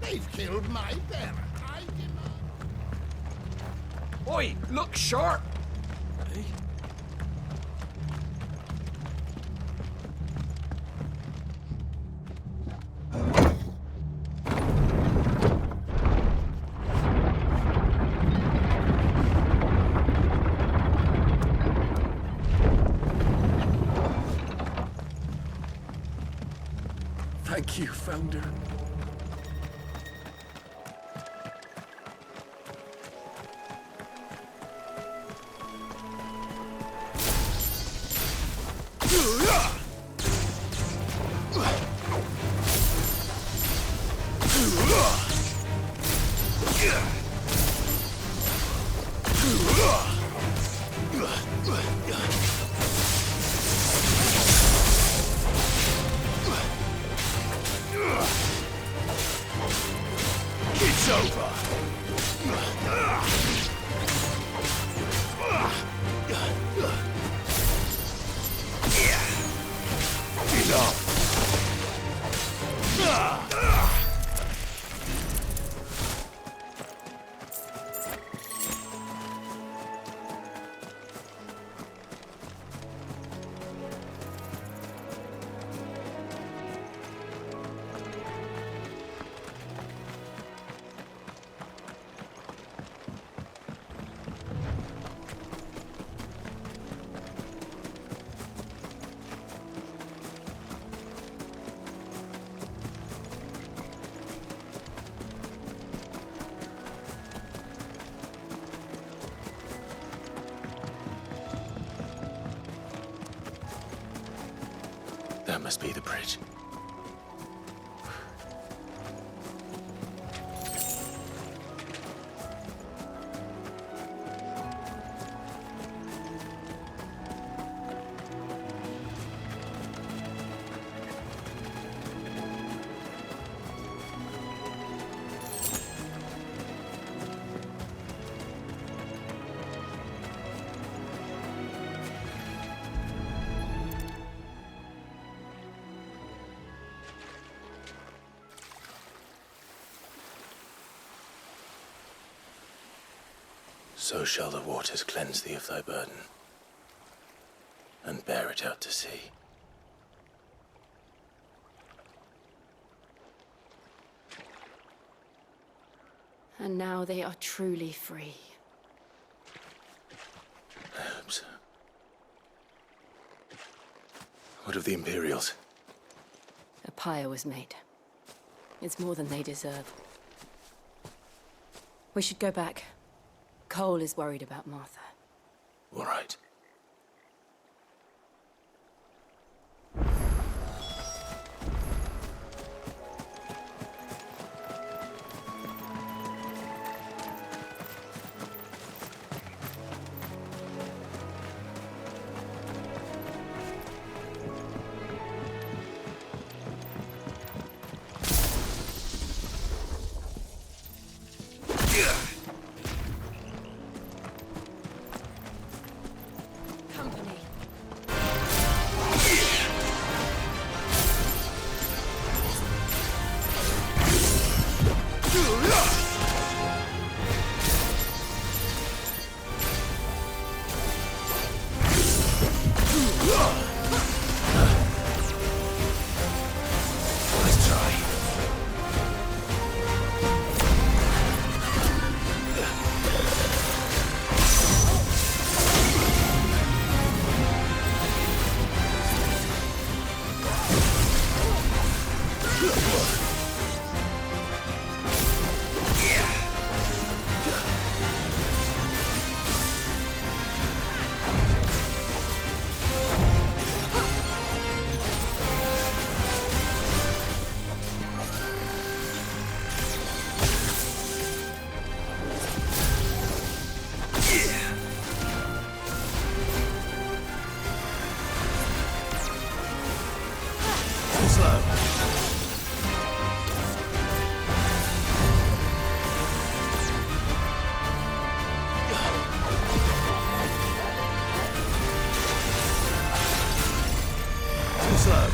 They've killed my parent. I demand... Oi, look sharp! Hey? Thank you, Founder. It's over. Enough. That must be the bridge. So shall the waters cleanse thee of thy burden, and bear it out to sea. And now they are truly free. I hope so. What of the Imperials? A pyre was made. It's more than they deserve. We should go back. Cole is worried about Martha. All right. Company. Let's try. Slow. Too slow.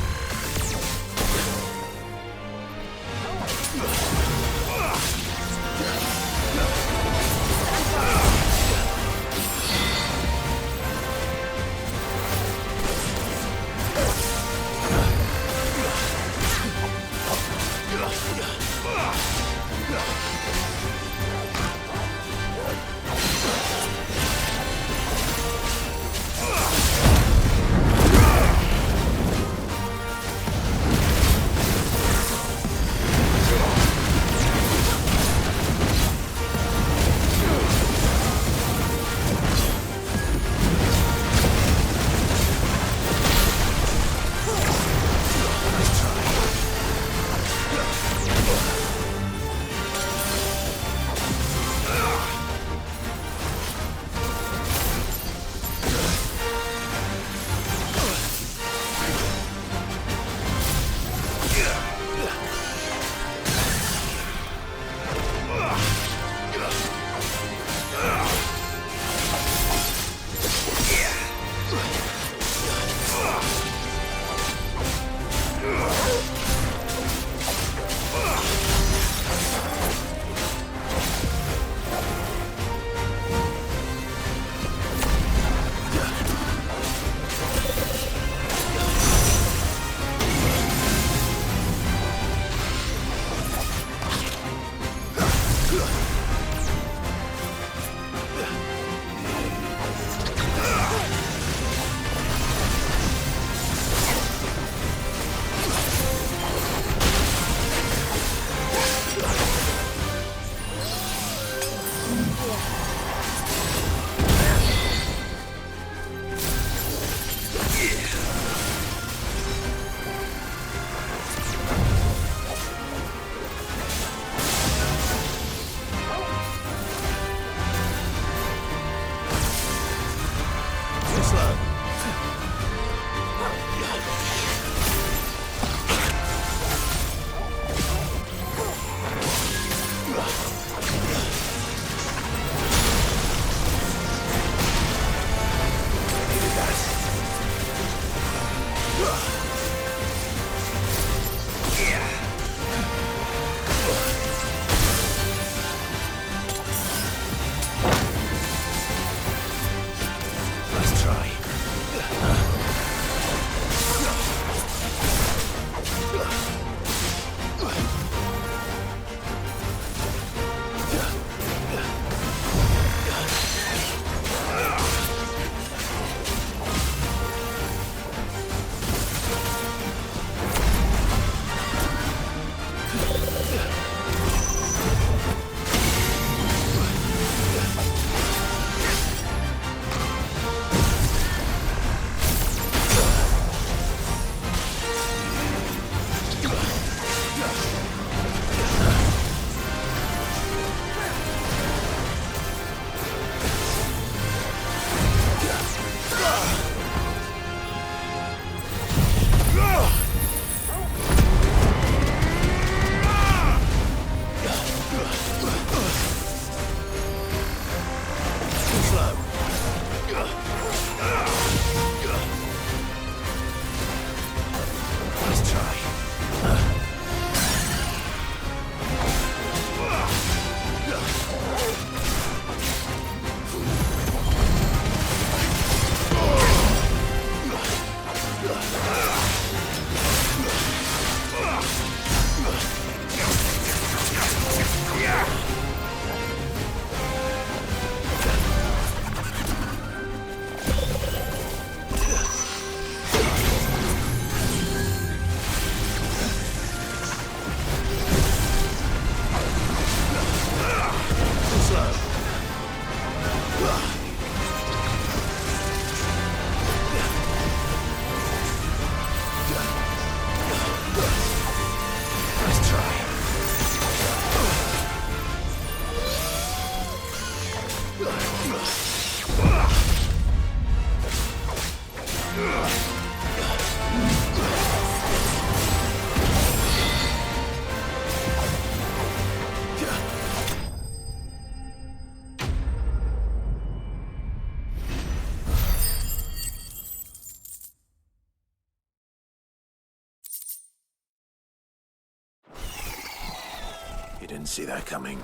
didn't see that coming.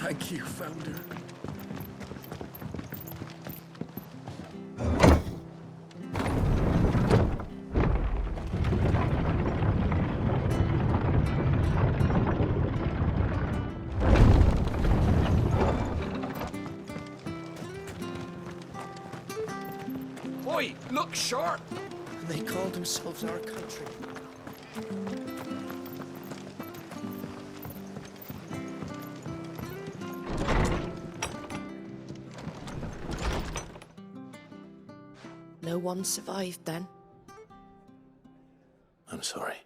Thank you, Founder. Oi, look sharp! And they called themselves our country. No one survived then. I'm sorry.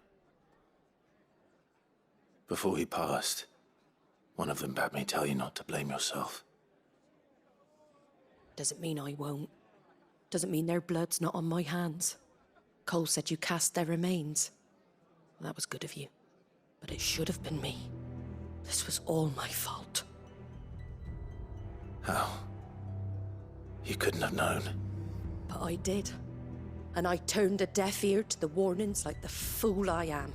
Before he passed, one of them bade me tell you not to blame yourself. Doesn't mean I won't. Doesn't mean their blood's not on my hands. Cole said you cast their remains. Well, that was good of you. But it should have been me. This was all my fault. How? You couldn't have known. But I did. And I turned a deaf ear to the warnings like the fool I am.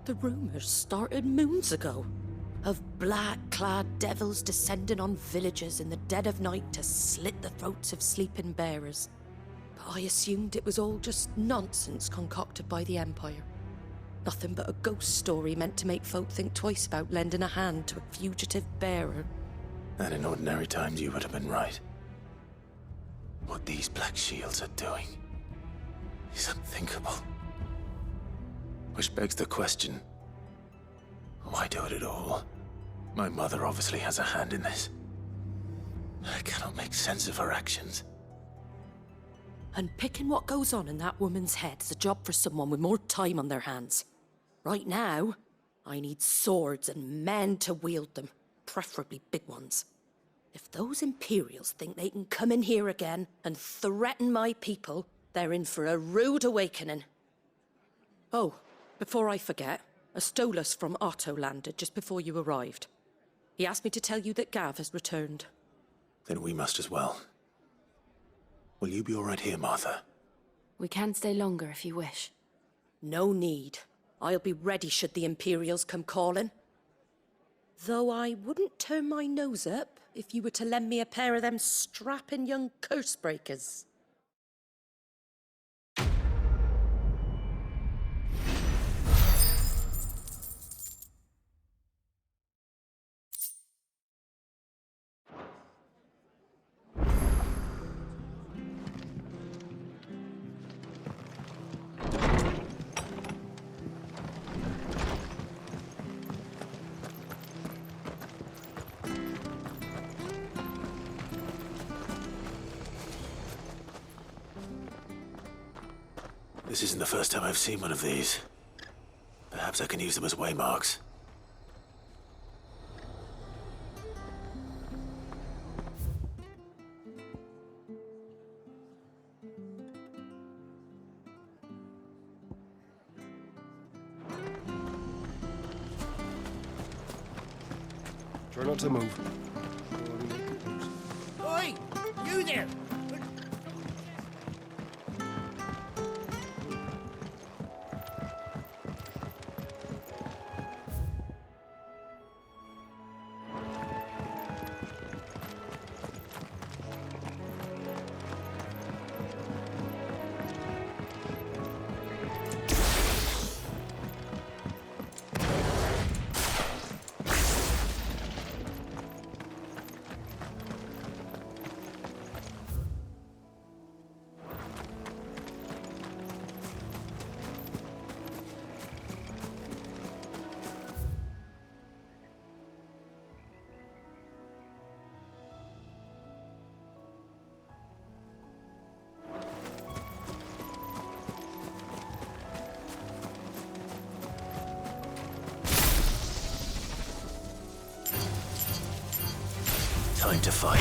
The rumors started moons ago. Of black-clad devils descending on villages in the dead of night to slit the throats of sleeping bearers. But I assumed it was all just nonsense concocted by the Empire. Nothing but a ghost story meant to make folk think twice about lending a hand to a fugitive bearer. And in ordinary times you would have been right. What these Black Shields are doing is unthinkable. Which begs the question, why do it at all? My mother obviously has a hand in this. I cannot make sense of her actions. And picking what goes on in that woman's head is a job for someone with more time on their hands. Right now, I need swords and men to wield them, preferably big ones. If those Imperials think they can come in here again and threaten my people, they're in for a rude awakening. Oh, before I forget, a Stolas from Otto landed just before you arrived. He asked me to tell you that Gav has returned. Then we must as well. Will you be all right here, Martha? We can stay longer if you wish. No need. I'll be ready should the Imperials come calling. Though I wouldn't turn my nose up if you were to lend me a pair of them strapping young curse breakers. This isn't the first time I've seen one of these. Perhaps I can use them as waymarks. Try not to move. Oi! You there! Time to fight.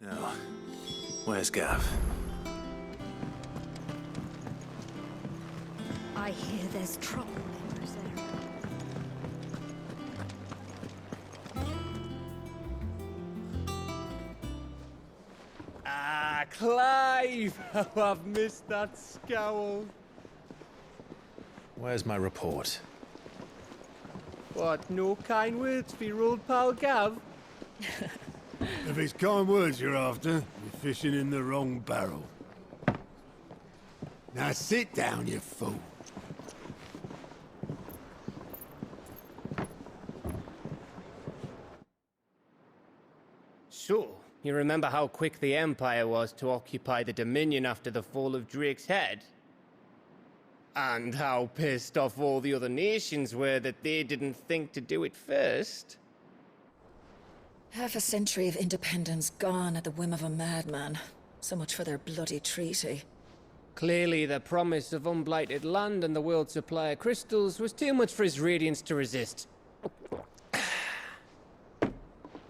Now, where's Gav? I hear there's trouble in this area. Ah, Clive! How I've missed that scowl. Where's my report? What, no kind words for your old pal Gav? If it's kind words you're after, you're fishing in the wrong barrel. Now sit down, you fool. So, you remember how quick the Empire was to occupy the Dominion after the fall of Drake's head? And how pissed off all the other nations were that they didn't think to do it first? Half a century of independence gone at the whim of a madman. So much for their bloody treaty. Clearly, the promise of unblighted land and the world's supply of crystals was too much for his radiance to resist.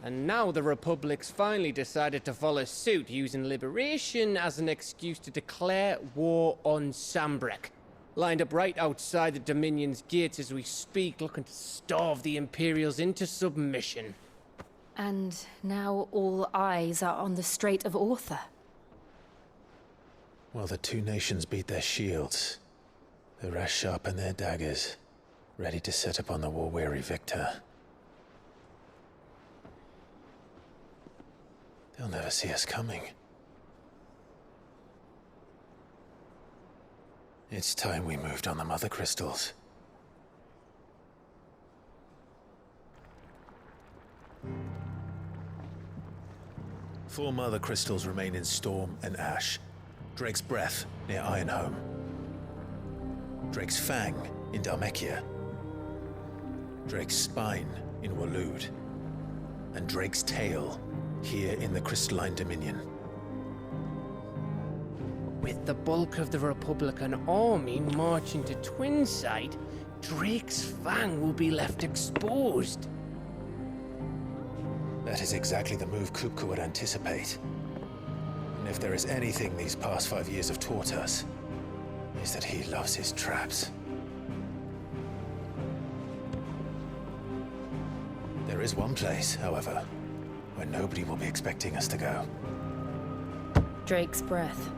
And now the Republic's finally decided to follow suit, using liberation as an excuse to declare war on Sambrek. Lined up right outside the Dominion's gates as we speak, looking to starve the Imperials into submission. And now all eyes are on the Strait of Author. Well, the two nations beat their shields. The rest sharpen their daggers, ready to set upon the war-weary victor. They'll never see us coming. It's time we moved on the Mother Crystals. Four Mother Crystals remain in Storm and Ash. Drake's Breath near Ironhome. Drake's Fang in Dhalmekia. Drake's Spine in Waloed. And Drake's Tail here in the Crystalline Dominion. With the bulk of the Republican army marching to Twinside, Drake's Fang will be left exposed. That is exactly the move Kupka would anticipate. And if there is anything these past 5 years have taught us, is that he loves his traps. There is one place, however, where nobody will be expecting us to go. Drake's Breath.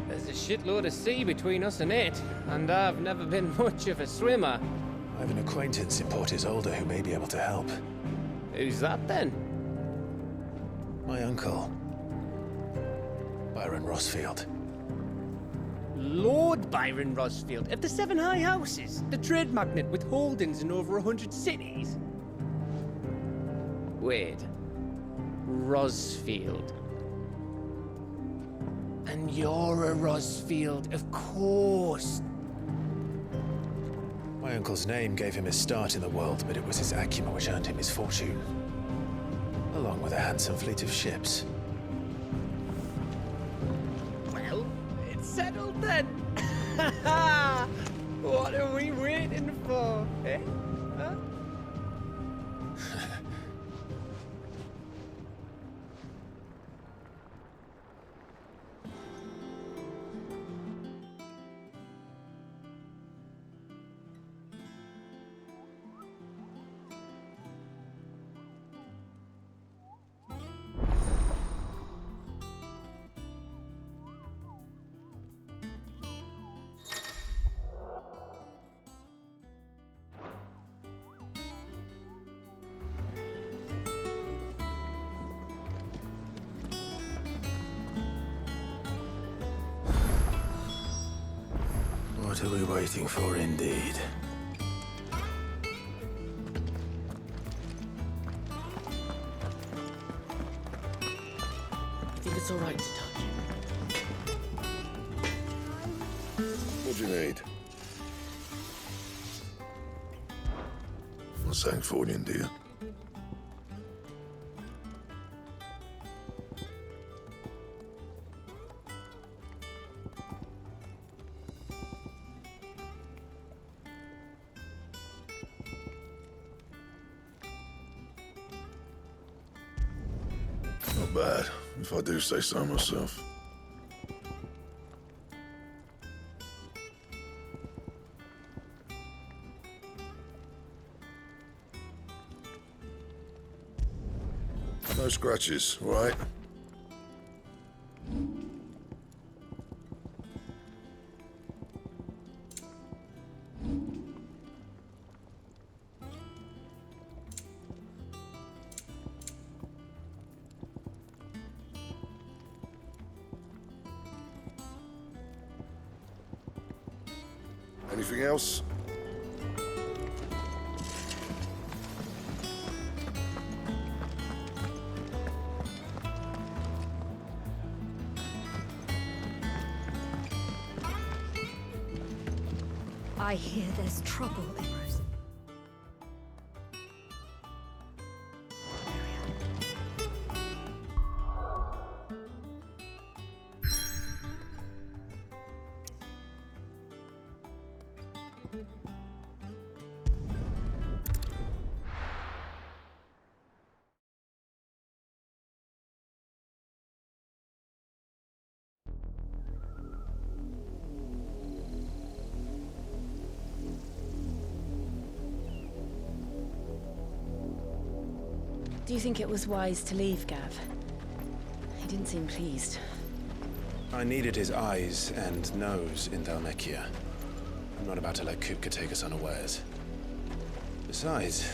There's a shitload of sea between us and it, and I've never been much of a swimmer. I have an acquaintance in Port Isolde who may be able to help. Who's that then? My uncle, Byron Rosfield. Lord Byron Rosfield of the Seven High Houses, the trade magnate with holdings in over 100 cities. Wait, Rosfield. And you're a Rosfield, of course. My uncle's name gave him his start in the world, but it was his acumen which earned him his fortune. Along with a handsome fleet of ships. Well, it's settled then. What are we waiting for, eh? Huh? What are we waiting for, indeed? You think it's all right to touch? What do you need? Not saying fortune, do you? Not bad, if I do say so myself. No scratches, all right? Anything else? I hear there's trouble in Rose. Do you think it was wise to leave, Gav? He didn't seem pleased. I needed his eyes and nose in Dhalmekia. I'm not about to let Kupka take us unawares. Besides,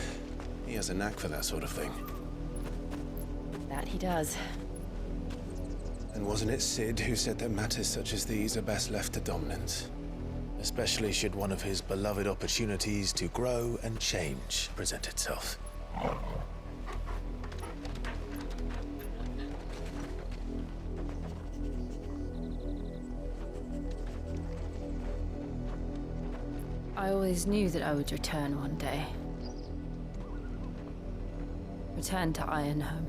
he has a knack for that sort of thing. That he does. And wasn't it Sid who said that matters such as these are best left to dominance? Especially should one of his beloved opportunities to grow and change present itself. I always knew that I would return one day. Return to Ironhome.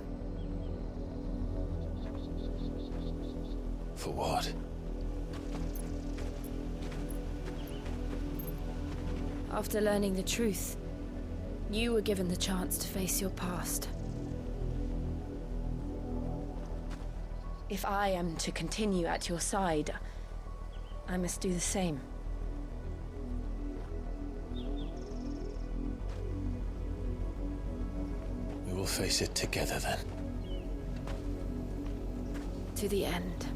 For what? After learning the truth, you were given the chance to face your past. If I am to continue at your side, I must do the same. We will face it together then. To the end.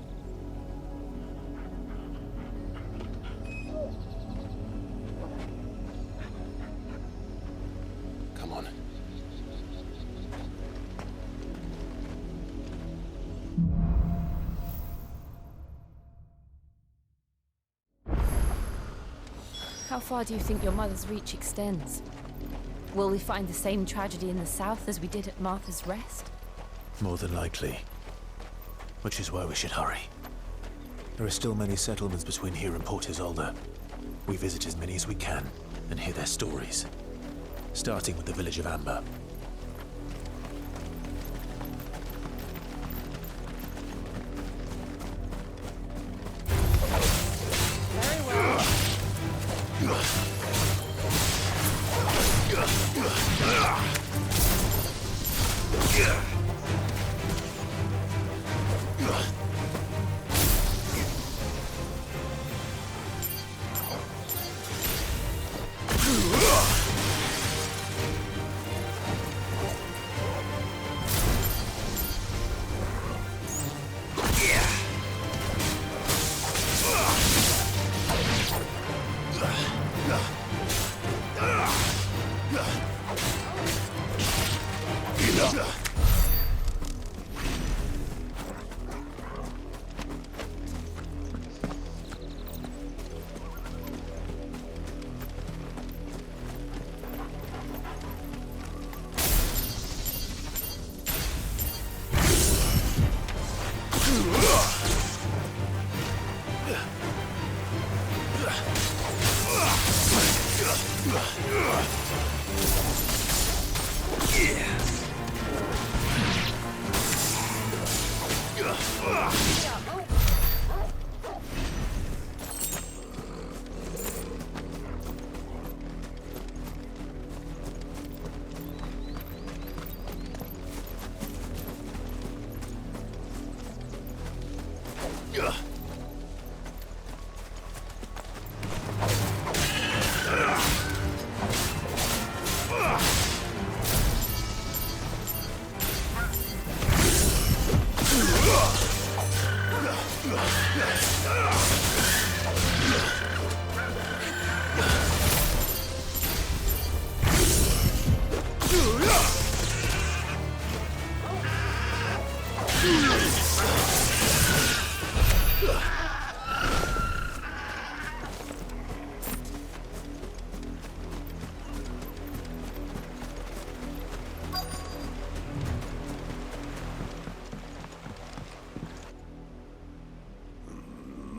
Come on. How far do you think your mother's reach extends? Will we find the same tragedy in the south as we did at Martha's Rest? More than likely. Which is why we should hurry. There are still many settlements between here and Port Isolde. We visit as many as we can and hear their stories. Starting with the village of Amber. Very well.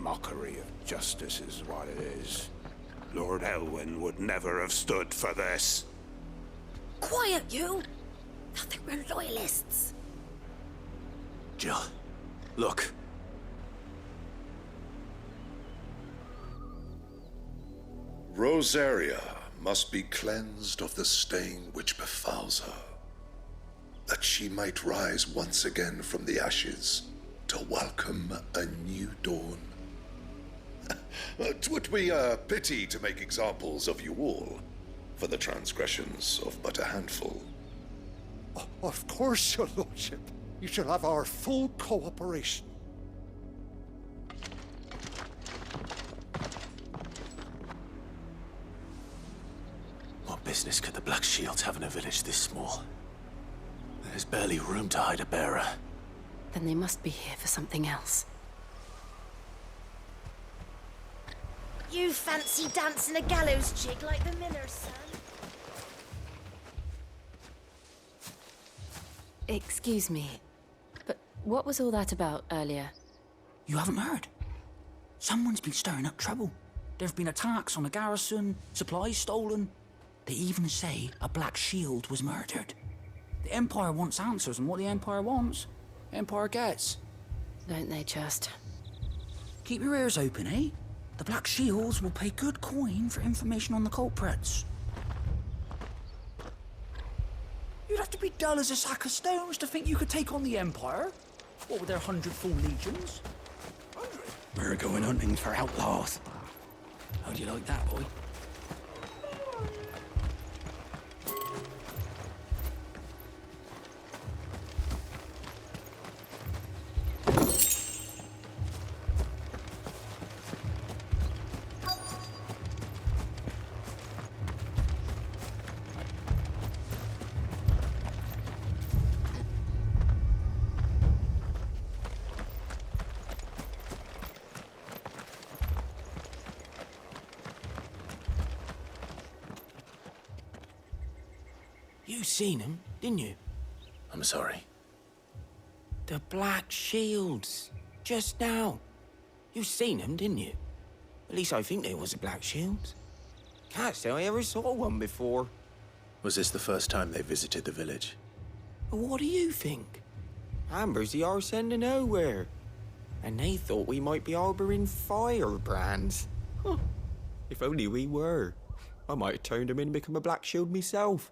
Mockery of justice is what it is. Lord Elwyn would never have stood for this. Quiet, you! Nothing, we're loyalists. Jill, look. Rosaria must be cleansed of the stain which befouls her, that she might rise once again from the ashes to welcome a new dawn. 'Twould be a pity to make examples of you all, for the transgressions of but a handful. Of course, your lordship. You shall have our full cooperation. What business could the Black Shields have in a village this small? There's barely room to hide a bearer. Then they must be here for something else. You fancy dancing a gallows jig like the miller's son? Excuse me, but what was all that about earlier? You haven't heard? Someone's been stirring up trouble. There have been attacks on the garrison, supplies stolen. They even say a Black Shield was murdered. The Empire wants answers, and what the Empire wants, the Empire gets. Don't they just? Keep your ears open, eh? The Black Shields will pay good coin for information on the culprits. You'd have to be dull as a sack of stones to think you could take on the Empire. What with their 100 full legions? 100? We're going hunting for outlaws. How do you like that, boy? You seen him, didn't you? I'm sorry. The Black Shields. Just now. You seen them, didn't you? At least I think there was a Black Shields. Can't say I ever saw one before. Was this the first time they visited the village? What do you think? Amber's the arse end of nowhere. And they thought we might be harboring firebrands. Huh. If only we were. I might have turned them in and become a Black Shield myself.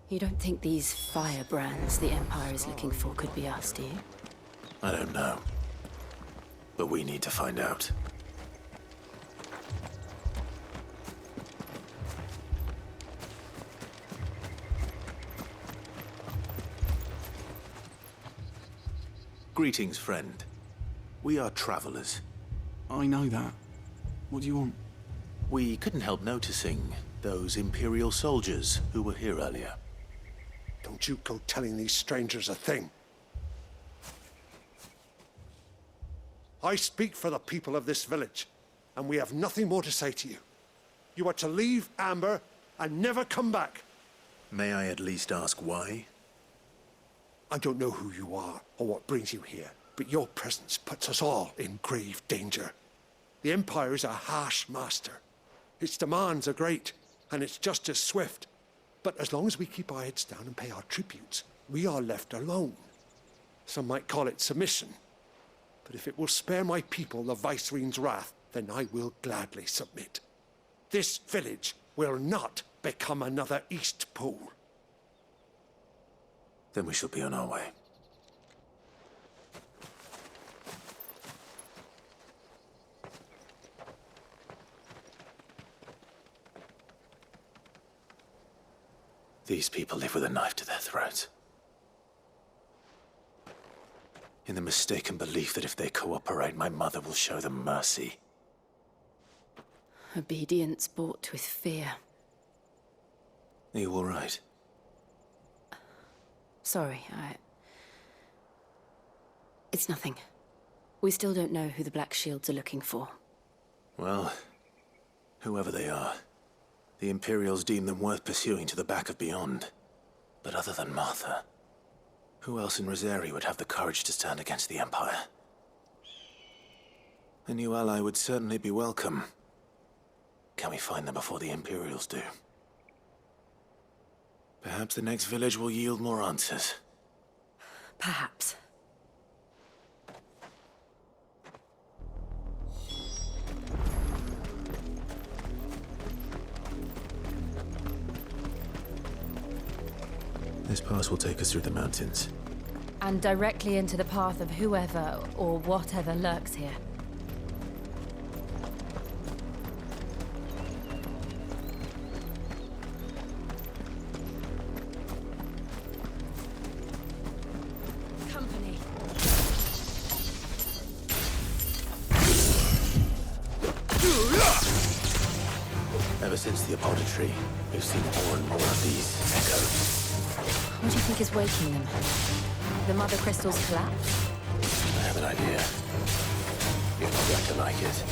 You don't think these firebrands the Empire is looking for could be us, do you? I don't know. But we need to find out. Greetings, friend. We are travelers. I know that. What do you want? We couldn't help noticing those Imperial soldiers who were here earlier. Don't you go telling these strangers a thing. I speak for the people of this village, and we have nothing more to say to you. You are to leave Amber and never come back. May I at least ask why? I don't know who you are or what brings you here, but your presence puts us all in grave danger. The Empire is a harsh master. Its demands are great, and its justice swift. But as long as we keep our heads down and pay our tributes, we are left alone. Some might call it submission. But if it will spare my people the Viceroy's wrath, then I will gladly submit. This village will not become another East Pool. Then we shall be on our way. These people live with a knife to their throats. In the mistaken belief that if they cooperate, my mother will show them mercy. Obedience bought with fear. Are you all right? Sorry, It's nothing. We still don't know who the Black Shields are looking for. Well, whoever they are, the Imperials deem them worth pursuing to the back of beyond. But other than Martha, who else in Rosari would have the courage to stand against the Empire? A new ally would certainly be welcome. Can we find them before the Imperials do? Perhaps the next village will yield more answers. Perhaps. This pass will take us through the mountains. And directly into the path of whoever or whatever lurks here. Company. Ever since the apothecary, we've seen more and more of these echoes. What do you think is waking them? The mother crystal's collapse? I have an idea. You're not going to like it.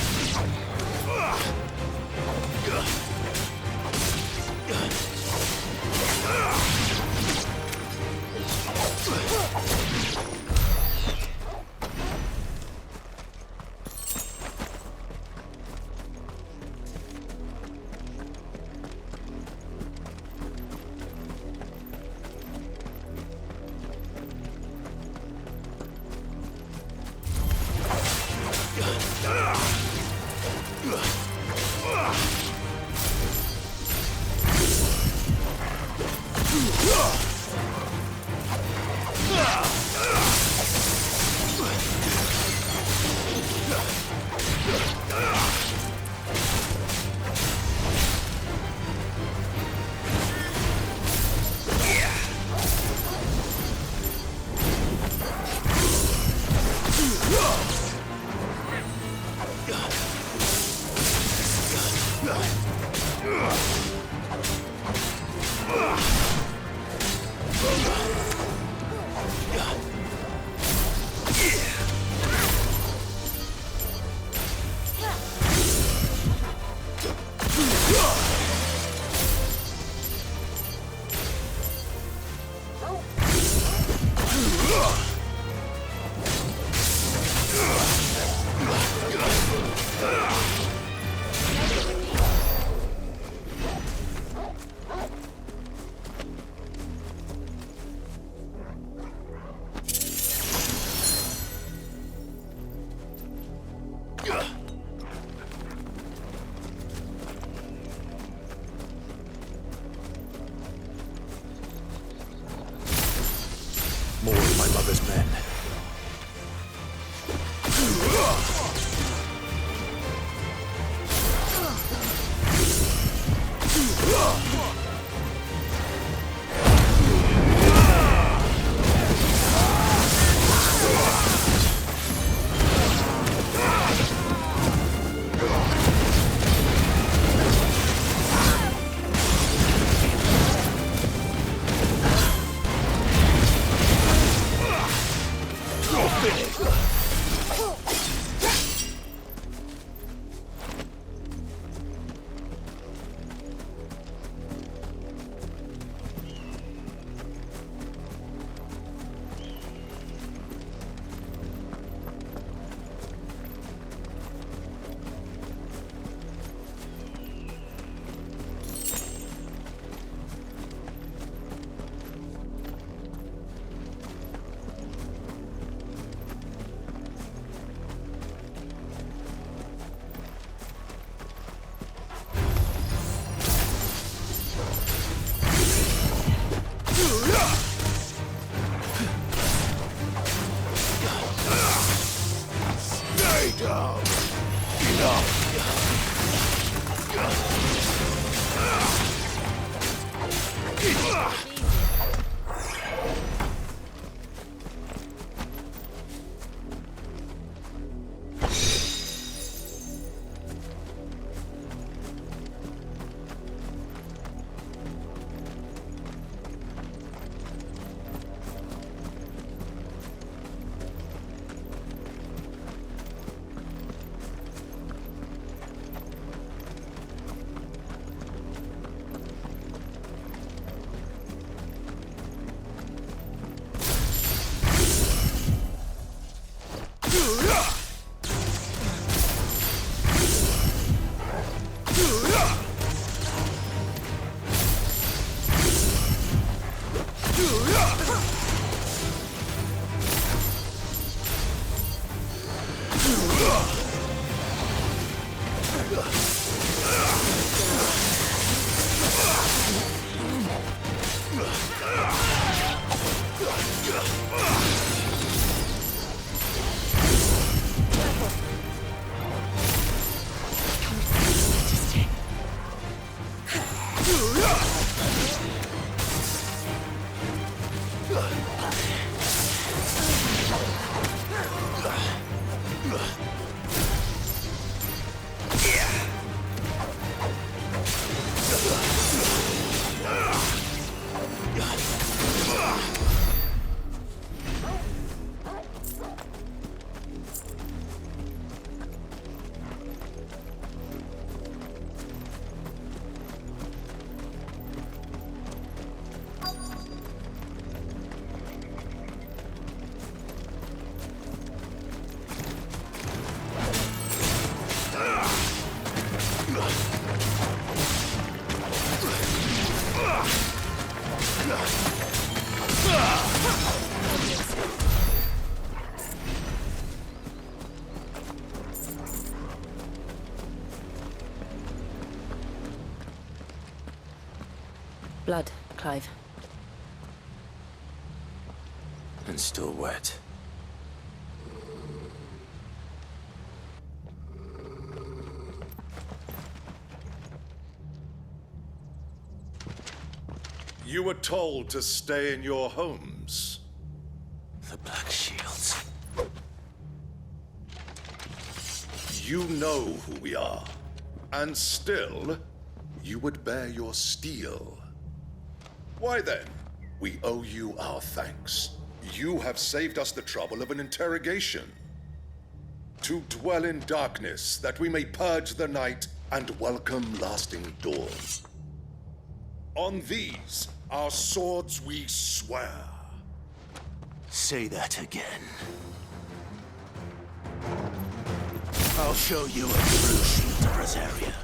Blood, Clive. And still wet. You were told to stay in your homes. The Black Shields. You know who we are. And still, you would bear your steel. Why then, we owe you our thanks. You have saved us the trouble of an interrogation. To dwell in darkness, that we may purge the night and welcome lasting dawn. On these, our swords we swear. Say that again. I'll show you a true shield of Rosaria.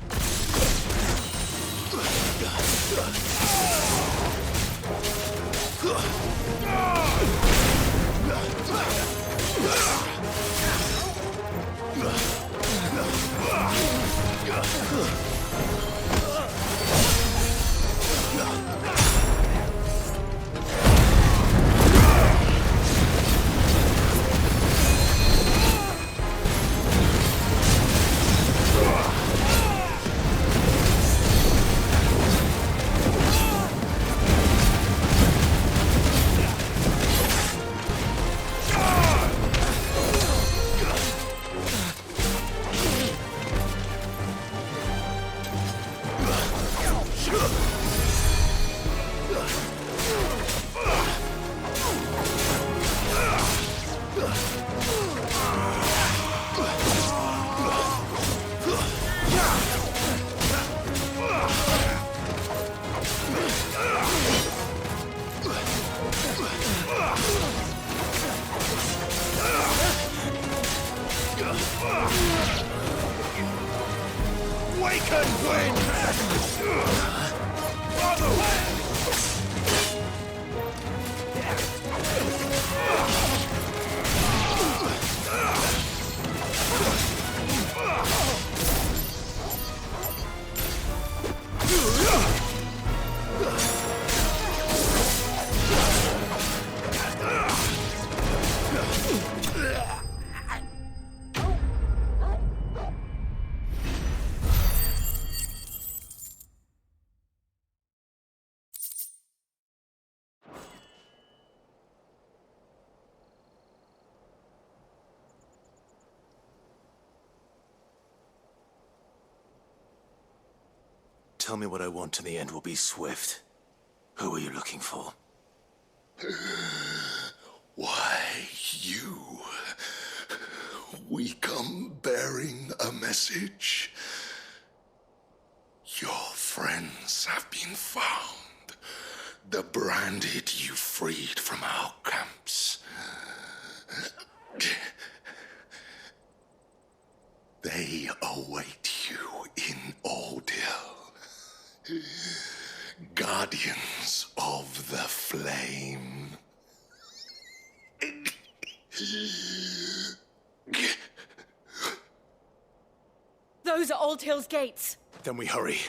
tell me what I want and the end will be swift. Who are you looking for? Why, you. We come bearing a message. Your friends have been found. The branded you freed from our camps. They await you in Aldil. Guardians of the Flame. Those are Old Hill's gates. Then we hurry.